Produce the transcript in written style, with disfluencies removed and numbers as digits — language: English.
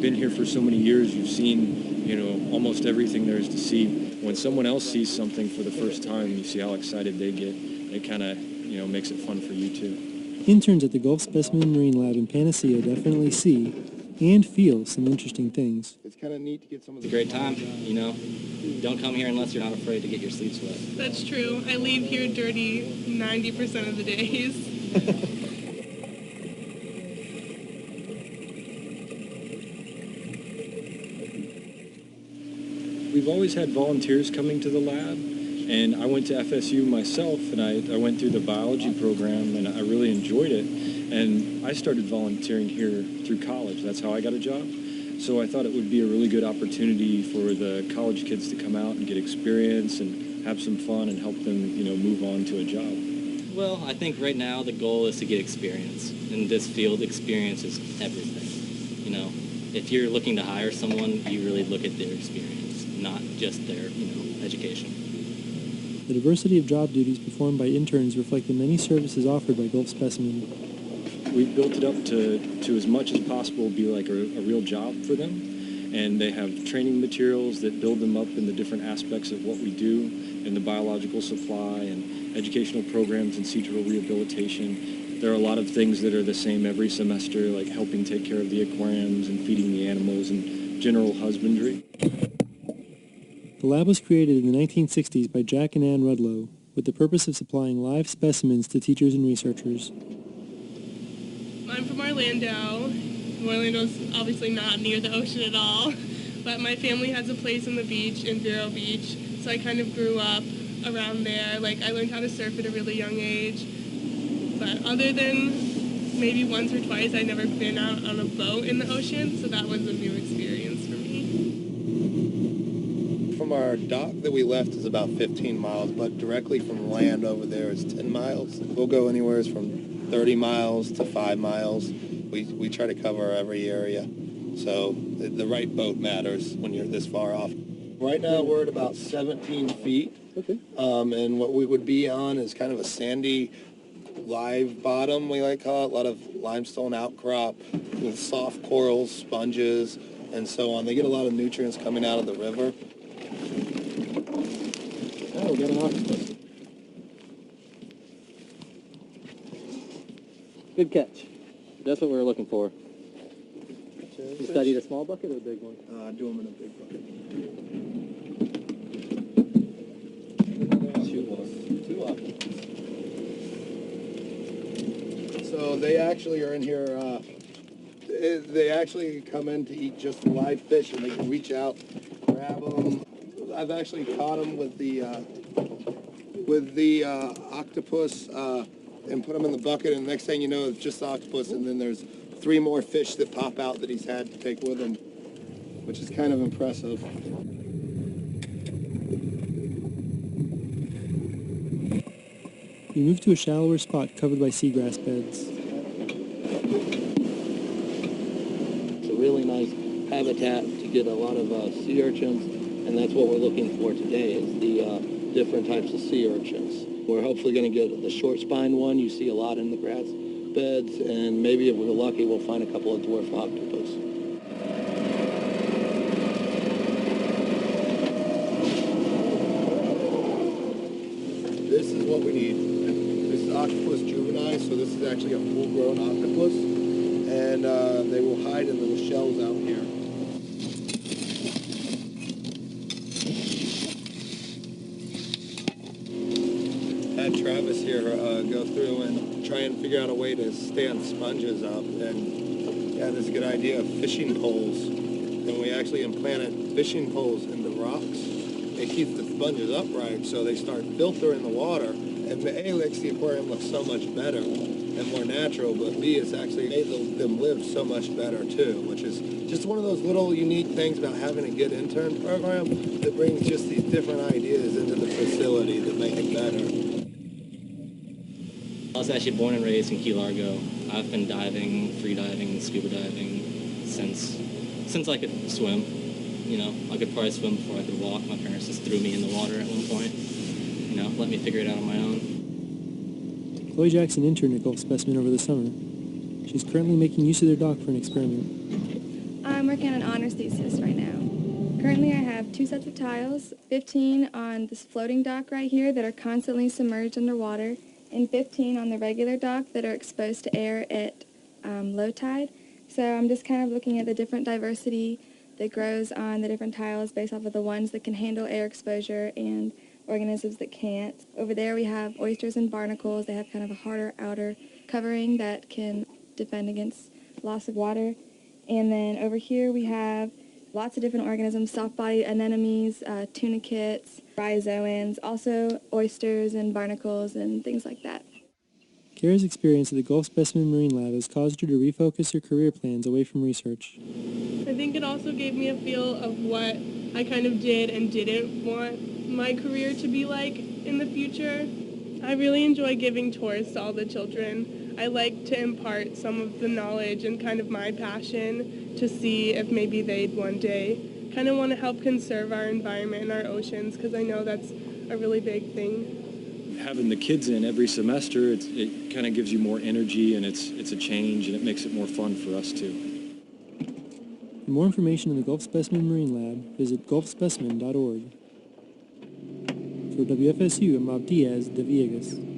been here for so many years, you've seen, you know, almost everything there is to see. When someone else sees something for the first time, you see how excited they get. It kind of, you know, makes it fun for you too. Interns at the Gulf Specimen Marine Lab in Panacea definitely see and feel some interesting things. It's kind of neat to get some of the... It's a great time, you know. Don't come here unless you're not afraid to get your sleeves wet. That's true. I leave here dirty 90% of the days. We've always had volunteers coming to the lab, and I went to FSU myself, and I went through the biology program, and I really enjoyed it. And I started volunteering here through college. That's how I got a job. So I thought it would be a really good opportunity for the college kids to come out and get experience and have some fun and help them, you know, move on to a job. Well, I think right now the goal is to get experience. In this field, experience is everything. You know, if you're looking to hire someone, you really look at their experience, not just their, you know, education. The diversity of job duties performed by interns reflect the many services offered by Gulf Specimen. We've built it up to as much as possible be like a real job for them. And they have training materials that build them up in the different aspects of what we do in the biological supply and educational programs and cerebral rehabilitation. There are a lot of things that are the same every semester, like helping take care of the aquariums and feeding the animals and general husbandry. The lab was created in the 1960s by Jack and Ann Rudlow with the purpose of supplying live specimens to teachers and researchers. I'm from Orlando. Orlando's obviously not near the ocean at all, but my family has a place on the beach in Vero Beach, so I kind of grew up around there. Like, I learned how to surf at a really young age, but other than maybe once or twice, I'd never been out on a boat in the ocean, so that was a new experience for me. From our dock that we left is about 15 miles, but directly from land over there is 10 miles. We'll go anywhere from 30 miles to 5 miles. We try to cover every area. So the right boat matters when you're this far off. Right now we're at about 17 feet. Okay. And what we would be on is kind of a sandy live bottom, we like to call it. A lot of limestone outcrop with soft corals, sponges, and so on. They get a lot of nutrients coming out of the river. Oh, we got an octopus. Good catch. That's what we were looking for. You studied a small bucket or a big one? Do them in a big bucket. Two octopus. So they actually are in here, they actually come in to eat just live fish, and they can reach out, grab them. I've actually caught them with the octopus, and put them in the bucket, and the next thing you know, it's just the octopus, and then there's 3 more fish that pop out that he's had to take with him, which is kind of impressive. We moved to a shallower spot covered by seagrass beds. It's a really nice habitat to get a lot of sea urchins, and that's what we're looking for today, is the different types of sea urchins. We're hopefully going to get the short-spined one. You see a lot in the grass beds, and maybe if we're lucky, we'll find a couple of dwarf octopus. This is what we need. This is octopus juvenile, so this is actually a full-grown octopus, and they will hide in little shells out here. Had Travis here go through and try and figure out a way to stand sponges up, and yeah, this is a good idea of fishing poles. And we actually implanted fishing poles in the rocks. It keeps the sponges upright, so they start filtering the water, and A, makes the aquarium look so much better and more natural, but B, it's actually made them live so much better too, which is just one of those little unique things about having a good intern program that brings just these different ideas into the facility that make it better. I was actually born and raised in Key Largo. I've been diving, free diving, scuba diving since I could swim. You know, I could probably swim before I could walk. My parents just threw me in the water at one point. You know, let me figure it out on my own. Chloe Jackson interned at Gulf Specimen over the summer. She's currently making use of their dock for an experiment. We're working on an honors thesis right now. Currently I have 2 sets of tiles, 15 on this floating dock right here that are constantly submerged underwater, and 15 on the regular dock that are exposed to air at low tide. So I'm just kind of looking at the different diversity that grows on the different tiles based off of the ones that can handle air exposure and organisms that can't. Over there we have oysters and barnacles. They have kind of a harder outer covering that can defend against loss of water. And then over here we have lots of different organisms, soft-bodied anemones, tunicates, bryozoans, also oysters and barnacles and things like that. Kara's experience at the Gulf Specimen Marine Lab has caused her to refocus her career plans away from research. I think it also gave me a feel of what I kind of did and didn't want my career to be like in the future. I really enjoy giving tours to all the children. I like to impart some of the knowledge and kind of my passion to see if maybe they'd one day kind of want to help conserve our environment and our oceans, because I know that's a really big thing. Having the kids in every semester, it kind of gives you more energy, and it's a change, and it makes it more fun for us too. For more information on the Gulf Specimen Marine Lab, visit gulfspecimen.org. For WFSU, I'm Bob Diaz de Villegas.